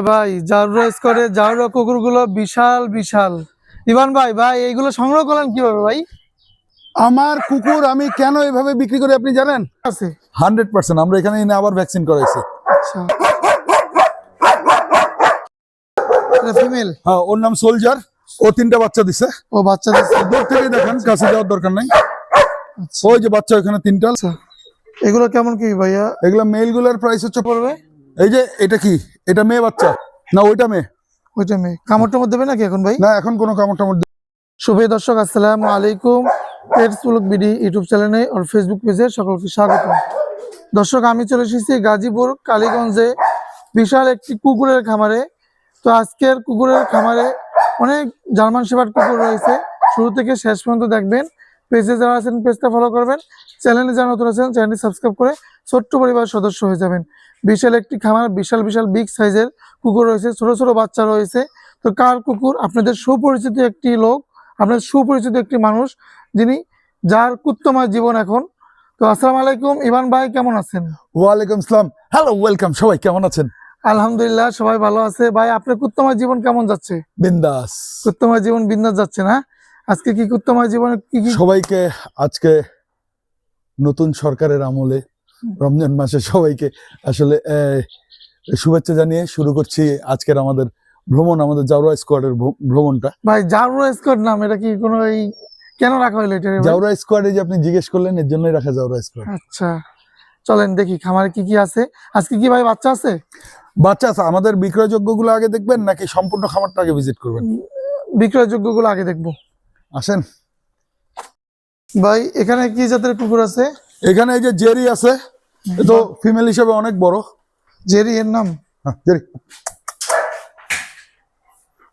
ভাই জারুরা স্কোয়াডে জারুরা কুকুরগুলো বিশাল বিশাল। ইভান ভাই ভাই এইগুলো সংগ্রহ করলেন কিভাবে ভাই? আমার কুকুর আমি কেন এভাবে বিক্রি করি আপনি জানেন? আছে 100% আমরা এখানে এনে আবার ভ্যাকসিন করাইছি। আচ্ছা, এটা ফিমেল। হ্যাঁ, ওর নাম সোলজার। ও 3টা বাচ্চা দিছে। ও বাচ্চা দিচ্ছে। দূর থেকে দেখেন, কাছে যাওয়ার দরকার নাই। আচ্ছা, ওই যে বাচ্চা এখানে 3টা। আচ্ছা এগুলো কেমন কি ভাইয়া এগুলা মেল গুলার প্রাইস হচ্ছে পড়বে? এই যে এটা কি, এটা মেয়ে বাচ্চা না ওইটা মেয়ে? ওইটা মেয়ে। কামড়টার মধ্যে দেবে নাকি এখন ভাই? না, এখন কোনো কামড় টামড় শুভ দর্শক, আসসালামু আলাইকুম। পেটস ব্লগ বিডি ইউটিউব চ্যানেলে আর ফেসবুক পেজে সকলকে স্বাগত। দর্শক, আমি চলে এসেছি গাজীপুর কালীগঞ্জে বিশাল একটি কুকুরের খামারে। তো আজকের কুকুরের খামারে অনেক জার্মান শেপার্ড কুকুর রয়েছে। শুরু থেকে শেষ পর্যন্ত দেখবেন। পেজে যারা আছেন পেজটা ফলো করবেন, চ্যানেলে যারা নতুন আছেন চ্যানেলটি সাবস্ক্রাইব করে ছোট্ট পরিবারের সদস্য হয়ে যাবেন। বিশাল একটি খামার, বিশাল বিশাল বিগ সাইজের কুকুর রয়েছে, ছোট ছোট বাচ্চা রয়েছে। তো কার কুকুর? আপনাদের সুপরিচিত একটি লোক, আপনাদের সুপরিচিত একটি মানুষ, যিনি যার কুত্তময় জীবন এখন। তো আসসালামু আলাইকুম ইভান ভাই, কেমন আছেন? ওয়ালাইকুম আসসালাম, হ্যালো, ওয়েলকাম। সবাই কেমন আছেন? আলহামদুলিল্লাহ, সবাই ভালো আছে। ভাই আপনার কুত্তময় জীবন কেমন যাচ্ছে? বিন্দাস। কুত্তময় জীবন বিন্দাস যাচ্ছে না? আজকে কি কুত্তময় জীবনে কি কি? সবাইকে আজকে নতুন সরকারের আমলে রমজান মাসে সবাইকে আসলে শুভেচ্ছা জানিয়ে শুরু করছি আজকের আমাদের ভ্রমণ, আমাদের জাউরা স্কোয়াডের ভ্রমণটা। ভাই জারুরা স্কোয়াড নাম, এটা কি কোনো এই কেন রাখা হলো এটা? জাউরা স্কোয়াডে যে আপনি জিজ্ঞেস করলেন, এর জন্যই রাখা জাউরা স্কোয়াড। আচ্ছা, চলেন দেখি খামারে কি কি আছে। আজকে কি ভাই বাচ্চা আছে? বাচ্চা আছে। আমাদের বিক্রয়যোগ্য গুলো আগে দেখবেন নাকি সম্পূর্ণ খামারটা আগে ভিজিট করবেন? বিক্রয়যোগ্য গুলো আগে দেখবো। আসেন ভাই এখানে কি জাতের কুকুর আছে? এখানে এই যে জেরি আছে, এ তো ফিমেল হিসেবে অনেক বড়। জেরি এর নাম? হ্যাঁ, জেরি।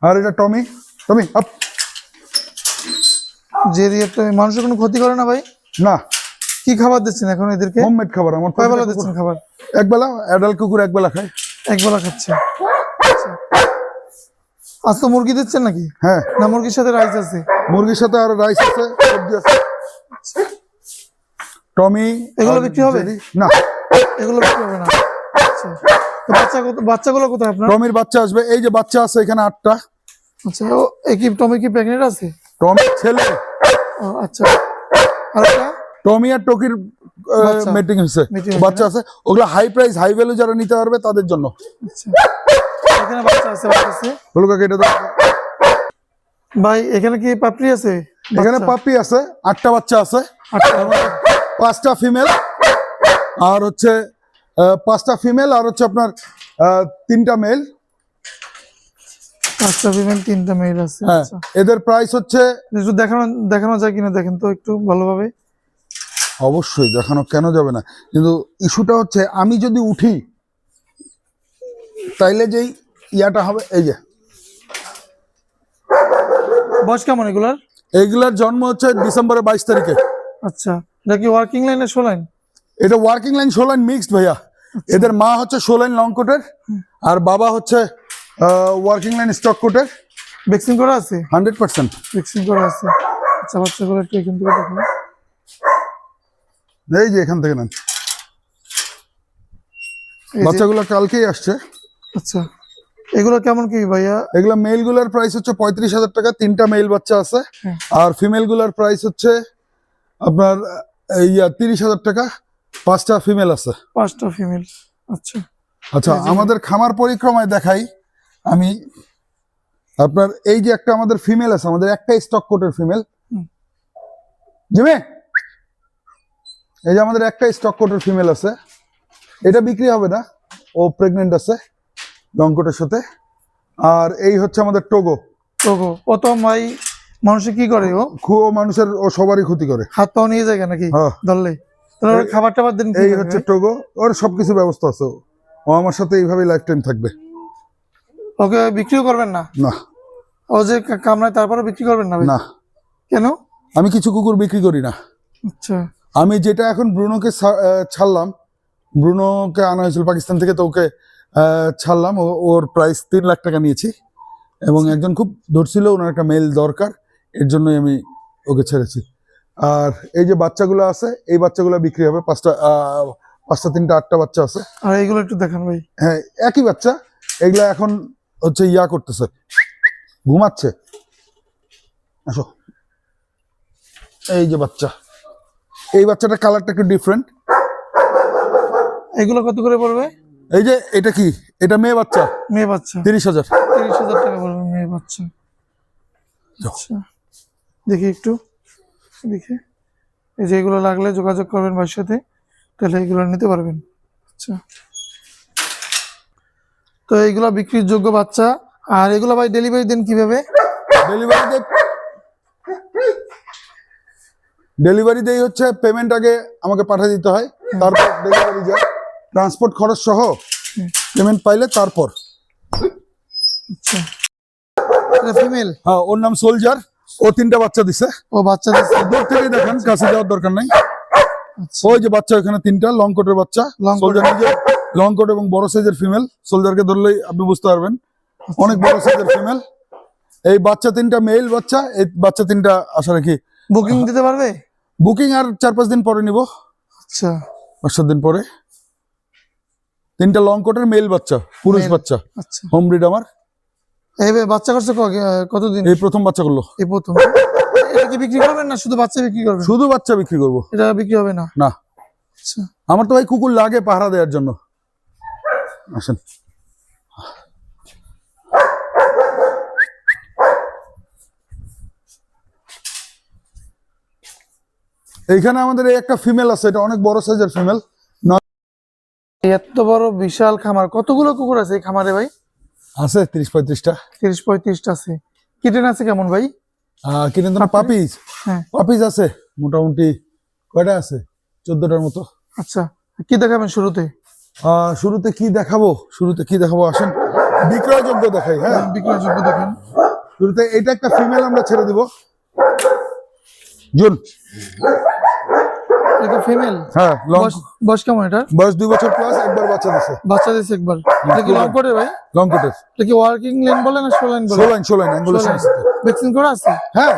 আর এটা টমি। টমি আপ। জেরি একটা মানুষের কোনো ক্ষতি করে না ভাই? না। কি খাবার দিচ্ছেন এখন এদেরকে? হোমমেড খাবার। আমার কয় বেলা দিচ্ছেন খাবার? একবেলা। অ্যাডাল্ট কুকুর একবেলা খায়। একবেলা খাচ্ছে। আচ্ছা। আজ তো মুরগি দিচ্ছেন নাকি? হ্যাঁ, না মুরগির সাথে রাইস আছে? মুরগির সাথে আর রাইস আছে, সবজি আছে। টমি এগুলো বিক্রি হবে? না, এগুলো বিক্রি হবে না। আচ্ছা, তো বাচ্চাগুলো কোথায় আপনার? টমির বাচ্চা আসবে। এই যে বাচ্চা আছে এখানে 8টা। আচ্ছা, ও কি টমি কি প্রেগনেন্ট আছে? টমির ছেলে। ও আচ্ছা। আর এটা টমি আর টকির বাচ্চা। মেটিং হয়েছে, Mating হয়েছে বাচ্চা আছে। ওগুলো হাই প্রাইস, হাই ভ্যালু যারা নিতে পারবে তাদের জন্য। আচ্ছা, এখানে বাচ্চা আছে আমার কাছে। বলো কাকে এটা দাও। ভাই এখানে কি পাপড়ি আছে? এখানে বাচ্চা? পাপ্পি আছে, 8টা বাচ্চা আছে। আচ্ছা, 5টা ফিমেল আর হচ্ছে 5টা ফিমেল আর হচ্ছে আপনার 3টা মেল। 5টা ফিমেল 3টা মেল আছে। হ্যাঁ, আচ্ছা, এদের প্রাইস হচ্ছে। একটু দেখানো যায় কিনা দেখেন তো একটু ভালোভাবে। অবশ্যই দেখানো কেন যাবে না, কিন্তু ইস্যুটা হচ্ছে আমি যদি উঠি তাইলে যেই ইয়াটা হবে। এই যে বয়স কেমন এগুলার? এইগুলার জন্ম হচ্ছে ডিসেম্বরের 22 তারিখে। আচ্ছা, এটা কি ওয়ার্কিং লাইনে শোলাইন? এটা ওয়ার্কিং লাইন শোলাইন মিক্সড ভাইয়া। এদের মা হচ্ছে শোলাইন লং কোটের আর বাবা হচ্ছে ওয়ার্কিং লাইন স্টক কোটের। ভ্যাকসিন করা আছে? 100%। ভ্যাকসিন করা আছে। আচ্ছা, বাচ্চাগুলো একটু এখান থেকে দেখুন। এই যে এখান থেকে নেন। এই যে- বাচ্চাগুলো কালকেই আসছে। আচ্ছা, এগুলো কেমন কি ভাইয়া? এগুলা মেল গুলার প্রাইস হচ্ছে 35,000 টাকা। 3টা মেল বাচ্চা আছে। হ্যাঁ। আর ফিমেল গুলার প্রাইস হচ্ছে আপনার 30,000 টাকা। 5টা ফিমেল আছে। 5টা ফিমেল। আচ্ছা, আচ্ছা, আমাদের খামার পরিক্রমায় দেখাই আমি আপনার। এই যে একটা আমাদের ফিমেল আছে, আমাদের একটা স্টক কোটের ফিমেল। জিমে, এই যে আমাদের একটা স্টক কোটের ফিমেল আছে, এটা বিক্রি হবে না, ও প্রেগনেন্ট আছে লং কোটের সাথে। আর এই হচ্ছে আমাদের টোগো। তোগো প্রথম ভাই মানুষে কি করে? ও খুব মানুষের, ও সবারই ক্ষতি করে। হাত পাও নিয়ে যায় নাকি হ্যাঁ। ধরলে? তাহলে ওরা খাবার টাবার দেন এই কিভাবে হচ্ছে ভাই? টোগো, ওর সবকিছু ব্যবস্থা আছে। ও আমার সাথে এইভাবেই লাইফ টাইম থাকবে। ওকে বিক্রিও করবেন না? না ও যে কামড়ায় তারপরে বিক্রি করবেন না ভাই? না, কেন? আমি কিছু কুকুর বিক্রি করি না। আচ্ছা, আমি যেটা এখন ব্রুনোকে ছাড়লাম, ব্রুনোকে আনা হয়েছিল পাকিস্তান থেকে, তো ওকে ছাড়লাম। ওর প্রাইস 3 লাখ টাকা নিয়েছি। এবং একজন খুব ধরছিল, ওনার একটা মেল দরকার, এর জন্যই আমি ওকে ছেড়েছি। আর এই যে বাচ্চাগুলো আছে, এই বাচ্চাগুলো বিক্রি হবে। 5টা 3টা 8টা বাচ্চা আছে। আর এইগুলো একটু দেখান ভাই। হ্যাঁ, একই বাচ্চা, এগুলা এখন হচ্ছে ইয়া করতেছে, ঘুমাচ্ছে। আসো, এই যে বাচ্চা, এই বাচ্চাটার কালারটা একটু ডিফারেন্ট। এগুলো কত করে পড়বে? এই যে এটা কি, এটা মেয়ে বাচ্চা, মেয়ে বাচ্চা 30,000। 30,000 টাকা পড়বে মেয়ে বাচ্চা। আচ্ছা, দেখি একটু, দেখি। এই যে এগুলো লাগলে যোগাযোগ করবেন ভাইয়ের সাথে, তাহলে এগুলো নিতে পারবেন। আচ্ছা, তো এইগুলো বিক্রির যোগ্য বাচ্চা। আর এগুলো ভাই ডেলিভারি দেন কিভাবে? ডেলিভারি দেই হচ্ছে পেমেন্ট আগে আমাকে পাঠিয়ে দিতে হয়, তারপর ডেলিভারি যায়, ট্রান্সপোর্ট খরচ সহ পেমেন্ট পাইলে তারপর। আচ্ছা, এটা ফিমেল? হ্যাঁ, ওর নাম সোলজার, ও 3টা বাচ্চা দিছে। ও বাচ্চা দিচ্ছে? দূর থেকে দেখেন, কাছে যাওয়ার দরকার নাই। আচ্ছা, ওই যে বাচ্চা ওখানে 3টা লং কোটের বাচ্চা। Long coat। সোলজার নিজে লং কোট এবং বড় সাইজের ফিমেল। সোলজারকে ধরলেই আপনি বুঝতে পারবেন, অনেক বড় সাইজের ফিমেল। এই বাচ্চা 3টা মেল বাচ্চা, এই বাচ্চা 3টা আশা রাখি বুকিং দিতে পারবে? বুকিং আর 4-5 দিন পরে নিব, আচ্ছা, 5-7 দিন পরে। 3টা লং কোটের মেল বাচ্চা, পুরুষ Male। বাচ্চা, আচ্ছা। হোম ব্রিড আমার। এই বাচ্চা করছে কতদিন? এই প্রথম বাচ্চা করলো। এই প্রথম? এটা কি বিক্রি করবেন না শুধু বাচ্চা বিক্রি করবেন? শুধু বাচ্চা বিক্রি করব। এটা বিক্রি হবে না? না, আচ্ছা, আমার তো ভাই কুকুর লাগে পাহারা দেওয়ার জন্য। আসেন, এইখানে আমাদের এই একটা ফিমেল আছে, এটা অনেক বড় সাইজের ফিমেল। এত বড় বিশাল খামার, কতগুলো কুকুর আছে এই খামারে ভাই? আছে 30-35টা। 30-35টা আছে। কিটেন আছে কেমন ভাই? কিন্তু পাপিজ, হ্যাঁ। পাপিজ আছে মোটামুটি কয়টা আছে, 14টার মতো। আচ্ছা, কি দেখাবেন শুরুতে? শুরুতে কি দেখাবো, আসেন বিক্রয়যোগ্য দেখাই। হ্যাঁ, বিক্রয়যোগ্য দেখেন। শুরুতে এটা একটা ফিমেল আমরা ছেড়ে দিব, জুন। এটা ফিমেল? হ্যাঁ, বয়স কেমন এটা? বয়স 2 বছর প্লাস, একবার বাচ্চা দিছে। বাচ্চা দিয়েছে একবার। এটা কি লং কোটের ভাই? লং কোটের। এটা কি ওয়ার্কিং লাইন বলে না শো লাইন বলে? সোলাইন অ্যাঙ্গুলেশন আছে। ভ্যাকসিন করা আছে? হ্যাঁ,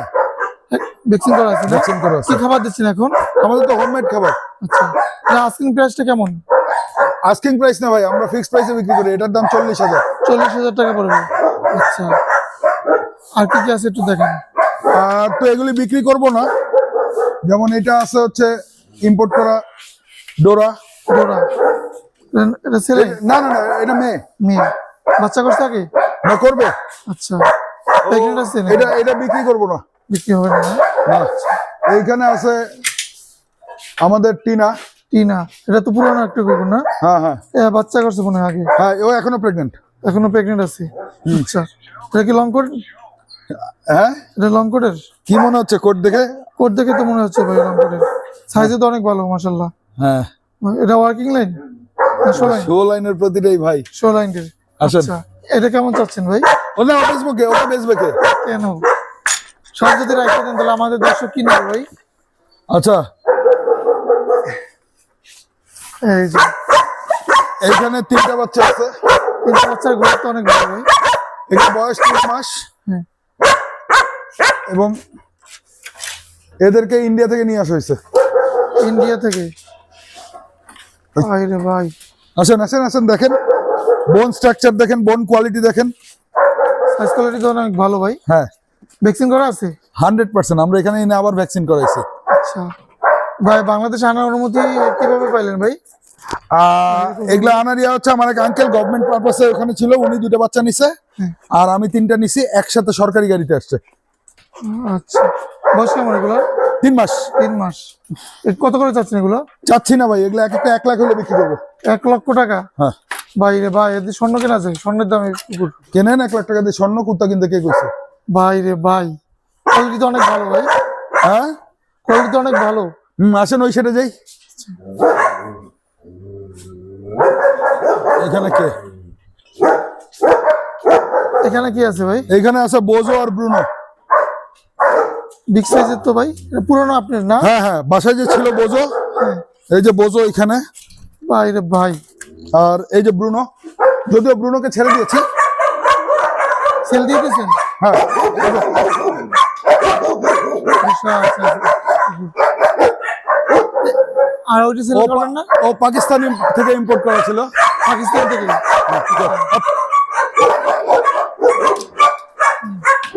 ভ্যাকসিন করা আছে না? ভ্যাকসিন করা আছে। কি খাবার দিচ্ছেন এখন? আমাদের তো হোমমেড খাবার। আচ্ছা, এটা আস্কিং প্রাইসটা কেমন? আস্কিং প্রাইস না ভাই, আমরা ফিক্সড প্রাইসে বিক্রি করি। এটার দাম 40,000। 40,000 টাকা পড়বে। আচ্ছা, আর কি কি আছে একটু দেখেন। আর তো এগুলি বিক্রি করব না, যেমন এটা আছে হচ্ছে ইম্পোর্ট করা ডোরা। এটা ছেলে? না, এটা মেয়ে। মেয়ে? বাচ্চা করছে আগে? না, করবে। আচ্ছা, প্রেগনেন্ট আছে না? এটা বিক্রি করব না। বিক্রি হবে না? না। এইখানে আছে আমাদের টিনা। এটা তো পুরনো একটা কুকুর না? হ্যাঁ, বাচ্চা করছে মনে হয় আগে। হ্যাঁ, ও এখনো প্রেগনেন্ট। এখনো প্রেগনেন্ট আছে? আচ্ছা, এটা কি লং কোট? হ্যাঁ, এটা লং কোটের? কি মনে হচ্ছে কোট দেখে? কোট দেখে তো মনে হচ্ছে ভাই লং কোটের। সাইজে তো অনেক ভালো মাশাআল্লাহ। হ্যাঁ, এটা ওয়ার্কিং লাইন না শো লাইন? শো লাইনের প্রতিটাই ভাই। শো লাইনের। আসেন। আচ্ছা, এটা কেমন চাচ্ছেন ভাই? ওটা বেচবে কে? কেন? সব যদি রাখতে দেন তাহলে আমাদের দর্শক কি নেবে ভাই? আচ্ছা, এই যে এইখানে 3টা বাচ্চা আছে। 3টা বাচ্চার গ্রোথ তো অনেক ভালো ভাই। এর বয়স 3 মাস। হ্যাঁ। এবং এদেরকে ইন্ডিয়া থেকে নিয়ে আসা হয়েছে। ইন্ডিয়া থেকে? ভাই রে ভাই, আসেন দেখেন, বোন স্ট্রাকচার দেখেন, বোন কোয়ালিটি দেখেন। সাইজ কোয়ালিটি তো অনেক ভালো ভাই। হ্যাঁ, ভ্যাকসিন করা আছে? 100%। আমরা এখানে এনে আবার ভ্যাকসিন করাইছি। আচ্ছা ভাই, বাংলাদেশে আনার অনুমতি কিভাবে পাইলেন ভাই? এগুলা আনার ইয়া হচ্ছে, আমার এক আঙ্কেল গভর্নমেন্ট পারপাসে ওখানে ছিল, উনি 2টা বাচ্চা নিছে, আর আমি 3টা নিছি, একসাথে সরকারি গাড়িতে আসছে। আচ্ছা, বয়স কেমন এগুলো? 3 মাস। 3 মাস। কত করে চাচ্ছেন এগুলো? চাচ্ছি না ভাই, এগুলো এক একটা 1 লাখ হলে বিক্রি করবো। 1 লক্ষ টাকা? হ্যাঁ ভাই রে ভাই, এদের স্বর্ণ কেনা আছে? স্বর্ণের দামে কুকুর কেনেন 1 লাখ টাকা দিয়ে স্বর্ণ, কুত্তা কিনতে কে কইছে? ভাই রে ভাই, কোয়ালিটি তো অনেক ভালো ভাই। হ্যাঁ, কোয়ালিটি তো অনেক ভালো। আসেন ওই সাইডে যাই। এখানে কে? এখানে কি আছে ভাই? এখানে আছে বোজো আর ব্রুনো। বিগ সাইজের তো ভাই, এটা পুরনো আপনার না? হ্যাঁ, বাসায় যে ছিল বোজো, হ্যাঁ। এই যে বোজো এখানে, ভাই রে ভাই, আর এই যে ব্রুনো। যদিও ব্রুনোকে ছেড়ে দিয়েছি। সেল দিয়ে দিয়েছেন? হ্যাঁ, আর ওইটা সেল করবেন না? ও পাকিস্তানি থেকে ইম্পোর্ট করা ছিল। পাকিস্তান থেকে?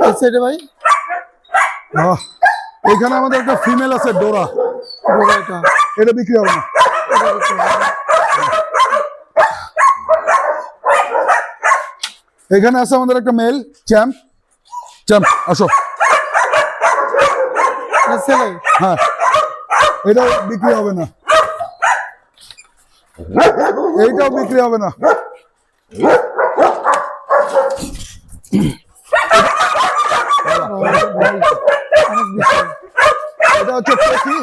এই সাইডে ভাই এখানে আমাদের একটা ফিমেল আছে ডোরা, বড় এটা এটা বিক্রি হবে না। এটা বিক্রি হবে না। এখানে আছে আমাদের একটা মেল চ্যাম্প, আসো। এটা ছেলে হ্যাঁ, এটা বিক্রি হবে না, এইটাও বিক্রি হবে না। ভাই, অনেক বিশাল। এটা হচ্ছে টকি।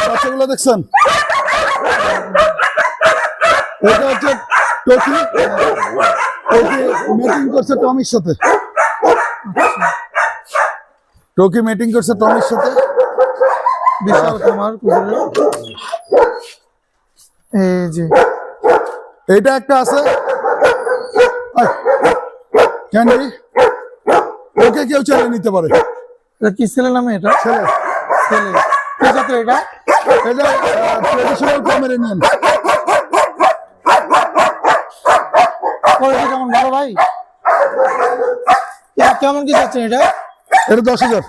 বাচ্চাগুলো দেখছেন? এটা হচ্ছে টকি, মিটিং করছে টমির সাথে। টকি মিটিং করছে টমির সাথে। বিশাল খামার কুকুরের। এই যে এইটা একটা আছে ক্যান্ডি, ওকে কেউ চালিয়ে নিতে পারে। এটা কি ছেলে নামে? এটা ছেলে, ছেলে কি জাতের এটা? এটা ট্রেডিশনাল পমেরেনিয়ান। কোয়ালিটি কেমন ভালো ভাই? কেমন কি যাচ্ছে এটা? এটা 10,000।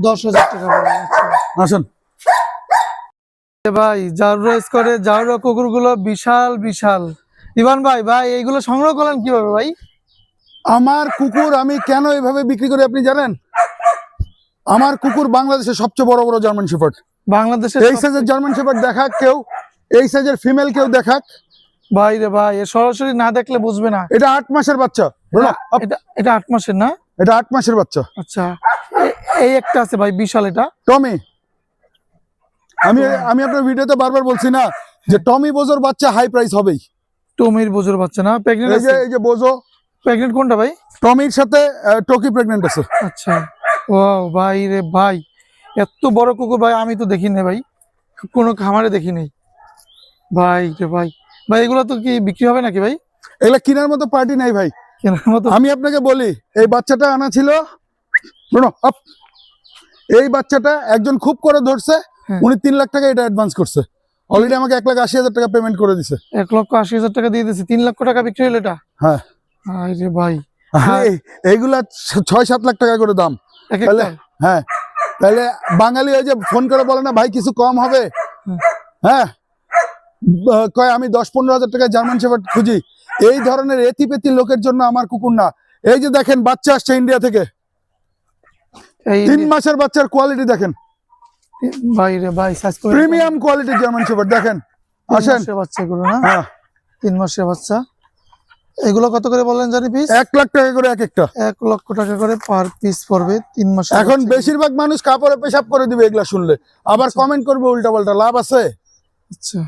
10,000 টাকা পড়বে। আচ্ছা আসেন। ভাই জারুরা স্কোয়ারে জারুরা কুকুরগুলো বিশাল বিশাল। ইভান ভাই, এইগুলো সংগ্রহ করলেন কিভাবে ভাই? আমার কুকুর আমি কেন এভাবে বিক্রি করি আপনি জানেন? আমার কুকুর বাংলাদেশের সবচেয়ে বড় বড় জার্মান শেফার্ড। বাংলাদেশের এই সাইজের জার্মান শেফার্ড দেখাক কেউ, এই সাইজের ফিমেল কেউ দেখাক। ভাই রে ভাই, এ সরাসরি না দেখলে বুঝবে না। এটা 8 মাসের বাচ্চা। এটা 8 মাসের না? এটা 8 মাসের বাচ্চা। আচ্ছা, এই একটা আছে ভাই বিশাল, এটা টমি। আমি আপনার ভিডিওতে বারবার বলছি না যে টমি বোজোর বাচ্চা হাই প্রাইস হবেই। টমির বোঝর বাচ্চা না? প্রেগনেন্ট আছে? এই যে বোজো প্রেগনেন্ট কোনটা ভাই? টমির সাথে টকি প্রেগনেন্ট আছে। আচ্ছা, ওয়াও ভাই রে ভাই, এত বড় কুকুর ভাই আমি তো দেখি নাই ভাই, কোনো খামারে দেখি নাই ভাই রে ভাই। এগুলো তো কি বিক্রি হবে নাকি ভাই? এগুলা কেনার মতো পার্টি নাই ভাই। কেনার মতো? আমি আপনাকে বলি, এই বাচ্চাটা আনা ছিল, এই বাচ্চাটা একজন খুব করে ধরছে, উনি 3 লাখ টাকা এটা অ্যাডভান্স করছে। অলরেডি আমাকে 1,80,000 টাকা পেমেন্ট করে দিছে। 1,80,000 টাকা দিয়ে দিয়েছে, 3 লক্ষ টাকা বিক্রি হলো এটা? হ্যাঁ রে ভাই, এইগুলা 6-7 লাখ টাকা করে দাম। এক একটা? হ্যাঁ, তাহলে বাঙালি ওই যে ফোন করে বলে না ভাই কিছু কম হবে, হ্যাঁ কয় আমি 10-15 হাজার টাকা জার্মান শেফার্ড খুঁজি। এই ধরনের এতিপেতি লোকের জন্য আমার কুকুর না। এই যে দেখেন বাচ্চা আসছে ইন্ডিয়া থেকে, 3 মাসের বাচ্চার কোয়ালিটি দেখেন, ভাই রে ভাই, প্রিমিয়াম কোয়ালিটির জার্মান শেফার্ড দেখেন। আসেন। বাচ্চাগুলো না? হ্যাঁ, 3 মাসের বাচ্চা। এগুলো কত করে বললেন জানি পিস? 1 লাখ টাকা করে এক একটা। 1 লক্ষ টাকা করে পার পিস পড়বে 3 মাসের। এখন বেশিরভাগ মানুষ কাপড়ে পেশাব করে দিবে এগুলা শুনলে, আবার কমেন্ট করবে উল্টা পাল্টা, লাভ আছে? আচ্ছা,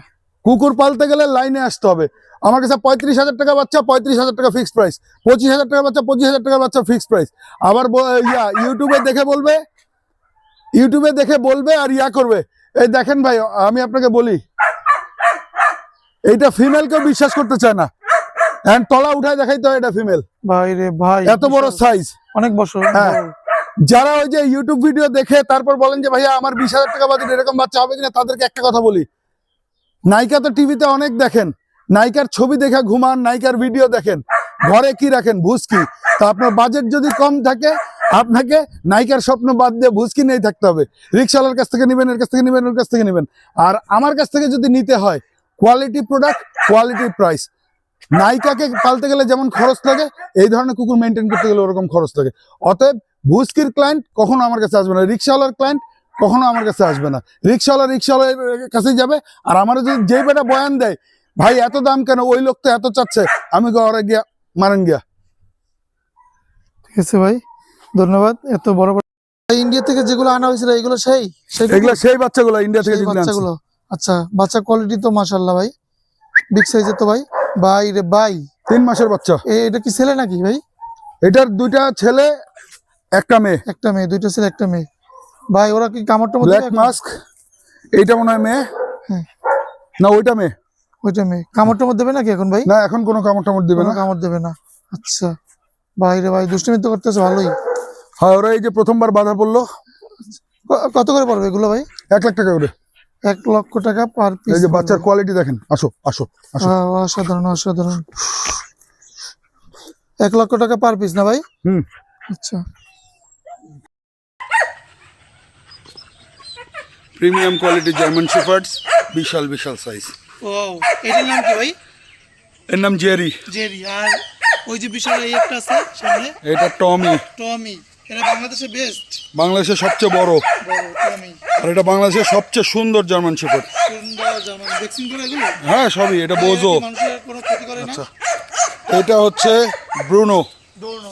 কুকুর পালতে গেলে লাইনে আসতে হবে। আমার কাছে 35,000 টাকা বাচ্চা 35,000 টাকা ফিক্সড প্রাইস, 25,000 টাকা বাচ্চা 25,000 টাকা বাচ্চা ফিক্সড প্রাইস। আবার ইউটিউবে দেখে বলবে আর করবে। এই দেখেন ভাই, আমি আপনাকে বলি, এইটা ফিমেল কেউ বিশ্বাস করতে চায় না, তলা উঠায় দেখাইতে হয় এটা ফিমেল। ভাই রে ভাই, এত বড় সাইজ, অনেক বছর। হ্যাঁ, যারা ওই যে ইউটিউব ভিডিও দেখে তারপর বলেন যে ভাইয়া আমার 20,000 টাকা বাজেট এরকম বাচ্চা হবে কিনা, তাদেরকে একটা কথা বলি, নায়িকা তো টিভিতে অনেক দেখেন, নায়িকার ছবি দেখে ঘুমান, নায়িকার ভিডিও দেখেন, ঘরে কি রাখেন ভুসকি। তা আপনার বাজেট যদি কম থাকে, আপনাকে নায়িকার স্বপ্ন বাদ দিয়ে ভুসকি নিয়ে থাকতে হবে। রিক্সাওয়ালার কাছ থেকে নেবেন, এর কাছ থেকে নেবেন, ওর কাছ থেকে নেবেন। আর আমার কাছ থেকে যদি নিতে হয়, কোয়ালিটি প্রোডাক্ট, কোয়ালিটি প্রাইস। নায়িকাকে পালতে গেলে যেমন খরচ লাগে, এই ধরনের কুকুর মেনটেন করতে গেলে ওরকম খরচ লাগে। অতএব ভুসকির ক্লায়েন্ট কখনো আমার কাছে আসবে না, রিক্সাওয়ালার ক্লায়েন্ট কখনো আমার কাছে আসবে না। রিক্সাওয়ালার কাছেই যাবে। আর আমার যদি যেই বেটা বয়ান দেয় ভাই এত দাম কেন, ওই লোক তো এত চাচ্ছে, আমি ঘরে গিয়া মারেন গিয়া। ঠিক আছে ভাই, ধন্যবাদ। এত বড় বড় ইন্ডিয়া থেকে যেগুলো আনা হয়েছিল এগুলো এগুলো সেই বাচ্চাগুলো ইন্ডিয়া থেকে বাচ্চাগুলো। আচ্ছা, বাচ্চা কোয়ালিটি তো মাশাআল্লাহ ভাই, বিগ সাইজের তো ভাই। ভাই রে ভাই, 3 মাসের বাচ্চা। এটা কি ছেলে নাকি ভাই? এটার 2টা ছেলে একটা মেয়ে। একটা মেয়ে, 2টা ছেলে একটা মেয়ে। ভাই ওরা কি কামড়টা মধ্যে? ব্ল্যাক মাস্ক, এইটা মনে হয় মেয়ে। হ্যাঁ, না ওইটা মেয়ে। ওইটা মেয়ে। কামড়টা মধ্যে দেবে নাকি এখন ভাই? না এখন কোনো কামড় দিবে না। কামড় দেবে না। আচ্ছা ভাই রে ভাই, দুষ্টুমি তো করতেছে ভালোই। হ্যাঁ, ওরা এই যে প্রথমবার বাধা পড়লো। কত করে পড়বে এগুলো ভাই? 1 লাখ টাকা করে। 1 লক্ষ টাকা পার পিস। এই যে বাচ্চার কোয়ালিটি দেখেন। আসো আসো আসো। অসাধারণ অসাধারণ। 1 লক্ষ টাকা পার পিস না ভাই? হুম। আচ্ছা, প্রিমিয়াম কোয়ালিটি জার্মান শেফার্ডস, বিশাল বিশাল সাইজ। ও এটার নাম কি ভাই? এর নাম জেরি। জেরি। আর ওই যে বিশাল এই একটা আছে সামনে, এটা টমি। টমি। এটা বাংলাদেশের বেস্ট, বাংলাদেশের সবচেয়ে বড়, টমি। আর এটা বাংলাদেশের সবচেয়ে সুন্দর জার্মান শেফার্ড। সুন্দর জার্মান। ভ্যাকসিন করে এগুলো? হ্যাঁ সবই, এটা বোঝো। মানুষের কোনো ক্ষতি করে না? আচ্ছা, এটা হচ্ছে ব্রুনো। দৌড়নো,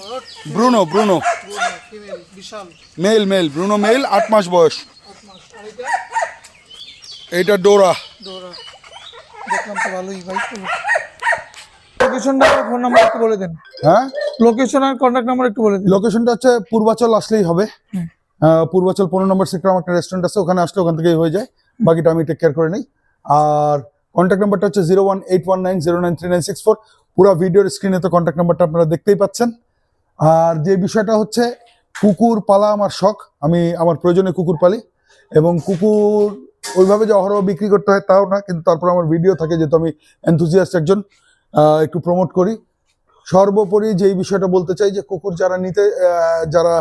ব্রুনো ব্রুনো ফিমেল, বিশাল। মেল মেল ব্রুনো মেল, 8 মাস বয়স। 8 মাস। আর এটা এটা ডোরা। দৌড়া। দেখলাম তো ভালোই ভাই। লোকেশনটা, ফোন নাম্বার একটু বলে দেন। হ্যাঁ, লোকেশন আর কন্ট্যাক্ট নাম্বার একটু বলে দিন। লোকেশনটা হচ্ছে পূর্বাচল আসলেই হবে। হুম। পূর্বাচল 15 নম্বর সেক্টর আমার একটা রেস্টুরেন্ট আছে, ওখানে আসলে ওখান থেকেই হয়ে যায়, বাকিটা আমি টেক কেয়ার করে নিই। আর কন্ট্যাক্ট নাম্বারটা হচ্ছে 01819093964। পুরো ভিডিওর স্ক্রিনে তো কন্ট্যাক্ট নাম্বারটা আপনারা দেখতেই পাচ্ছেন। আর যে বিষয়টা হচ্ছে, কুকুর পালা আমার শখ, আমি আমার প্রয়োজনে কুকুর পালি, এবং কুকুর ওইভাবে যে অহরহ বিক্রি করতে হয় তাও না, কিন্তু তারপর আমার ভিডিও থাকে, যেহেতু আমি এনথুজিয়াস্ট একজন, একটু প্রমোট করি। সর্বোপরি যেই বিষয়টা বলতে চাই, যে কুকুর যারা নিতে যারা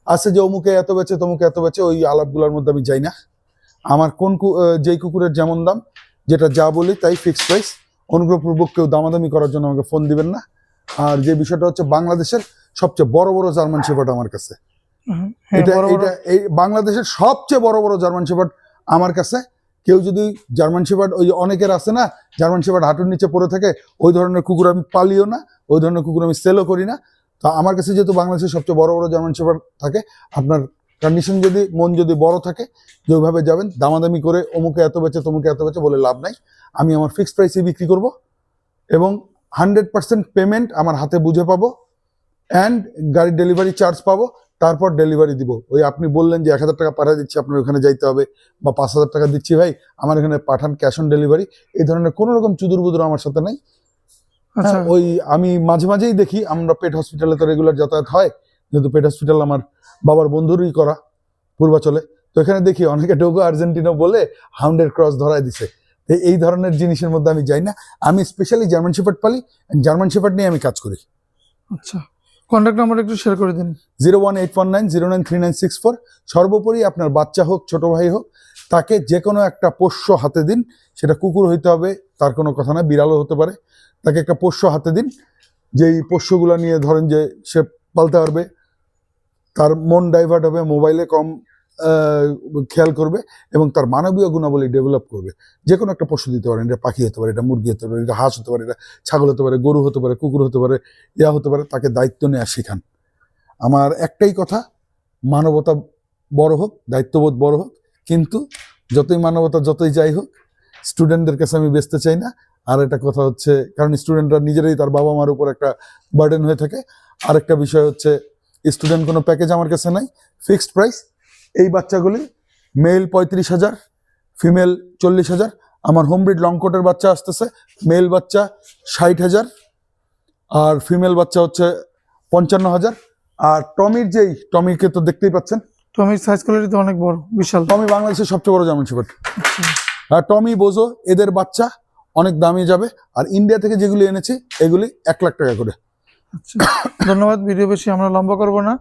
আছে যে অমুকে এত বেচে তমুকে এত বেচে, ওই আলাপগুলোর মধ্যে আমি যাই না। আমার যেই কুকুরের যেমন দাম, যেটা যা বলি তাই ফিক্সড প্রাইস। অনুগ্রহপূর্বক কেউ দামাদামি করার জন্য আমাকে ফোন দিবেন না। আর যে বিষয়টা হচ্ছে, বাংলাদেশের সবচেয়ে বড় বড় জার্মান শেফার্ড আমার কাছে। এটা এই বাংলাদেশের সবচেয়ে বড় বড় জার্মান শেফার্ড আমার কাছে। কেউ যদি জার্মান শেফার্ড, ওই অনেকের আছে না জার্মান শেফার্ড হাঁটুর নিচে পড়ে থাকে, ওই ধরনের কুকুর আমি পালিও না, ওই ধরনের কুকুর আমি সেলও করি না। তো আমার কাছে যেহেতু বাংলাদেশের সবচেয়ে বড় বড় জার্মান শেফার্ড থাকে, আপনার কন্ডিশন যদি, মন যদি বড় থাকে, যে ওইভাবে যাবেন, দামাদামি করে অমুকে এত বেচে তমুকে এত বেচে বলে লাভ নাই। আমি আমার ফিক্সড প্রাইসে বিক্রি করব, এবং 100% পেমেন্ট আমার হাতে বুঝে পাবো, অ্যান্ড গাড়ির ডেলিভারি চার্জ পাবো, তারপর ডেলিভারি দিব। ওই আপনি বললেন যে 1000 টাকা পাঠিয়ে দিচ্ছি, আপনার ওখানে যাইতে হবে, বা 5000 টাকা দিচ্ছি ভাই আমার এখানে পাঠান, ক্যাশ অন ডেলিভারি, এই ধরনের কোনো রকম চুদুর বুদুর আমার সাথে নাই। আচ্ছা, ওই আমি মাঝে মাঝেই দেখি, আমরা পেট হসপিটালে তো রেগুলার যাতায়াত হয়, যেহেতু পেট হসপিটাল আমার বাবার বন্ধুরই করা পূর্বাচলে, তো এখানে দেখি অনেকে ডোগো আর্জেন্টিনো বলে হাউন্ডের ক্রস ধরায় দিছে। এই ধরনের জিনিসের মধ্যে আমি যাই না। আমি স্পেশালি জার্মান শেফার্ড পালি, জার্মান শেফার্ড নিয়ে আমি কাজ করি। আচ্ছা, কন্ট্যাক্ট নাম্বার একটু শেয়ার করে দিন। 01819093964। সর্বোপরি আপনার বাচ্চা হোক, ছোট ভাই হোক, তাকে যে কোনো একটা পোষ্য হাতে দিন। সেটা কুকুর হইতে হবে তার কোনো কথা না, বিড়ালও হতে পারে। তাকে একটা পোষ্য হাতে দিন, যেই পোষ্যগুলো নিয়ে ধরেন যে সে পালতে পারবে, তার মন ডাইভার্ট হবে, মোবাইলে কম খেয়াল করবে, এবং তার মানবীয় গুণাবলী ডেভেলপ করবে। যে কোনো একটা পশু দিতে পারেন, এটা পাখি হতে পারে, এটা মুরগি হতে পারে, এটা হাঁস হতে পারে, এটা ছাগল হতে পারে, গরু হতে পারে, কুকুর হতে পারে, ইয়া হতে পারে। তাকে দায়িত্ব নেওয়া শেখান। আমার একটাই কথা, মানবতা বড় হোক, দায়িত্ববোধ বড় হোক, কিন্তু যতই মানবতা যতই যাই হোক, স্টুডেন্টদের কাছে আমি বেচতে চাই না। আর একটা কথা হচ্ছে, কারণ স্টুডেন্টরা নিজেরাই তার বাবা মার উপর একটা বার্ডেন হয়ে থাকে। আরেকটা বিষয় হচ্ছে, স্টুডেন্ট কোনো প্যাকেজ আমার কাছে নাই, ফিক্সড প্রাইস। এই বাচ্চাগুলি মেল 35,000, ফিমেল 40,000। আমার হোমব্রিড লং কোটের বাচ্চা আসতেছে, মেল বাচ্চা 60,000, আর ফিমেল বাচ্চা হচ্ছে 55,000। আর টমিকে তো দেখতেই পাচ্ছেন, টমির সাইজ কোয়ালিটি তো অনেক বড়, বিশাল। টমি বাংলাদেশের সবচেয়ে বড় জার্মান শেফার্ড। আর টমি বোঝো, এদের বাচ্চা অনেক দামে যাবে। আর ইন্ডিয়া থেকে যেগুলি এনেছি, এগুলি 1 লাখ টাকা করে। আচ্ছা, ধন্যবাদ। ভিডিও বেশি আমরা লম্বা করব না,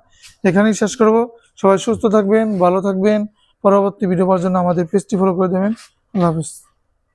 এখানেই শেষ করব। সবাই সুস্থ থাকবেন, ভালো থাকবেন। পরবর্তী ভিডিও পাওয়ার জন্য আমাদের পেজটি ফলো করে দেবেন। আল্লাহ হাফেজ।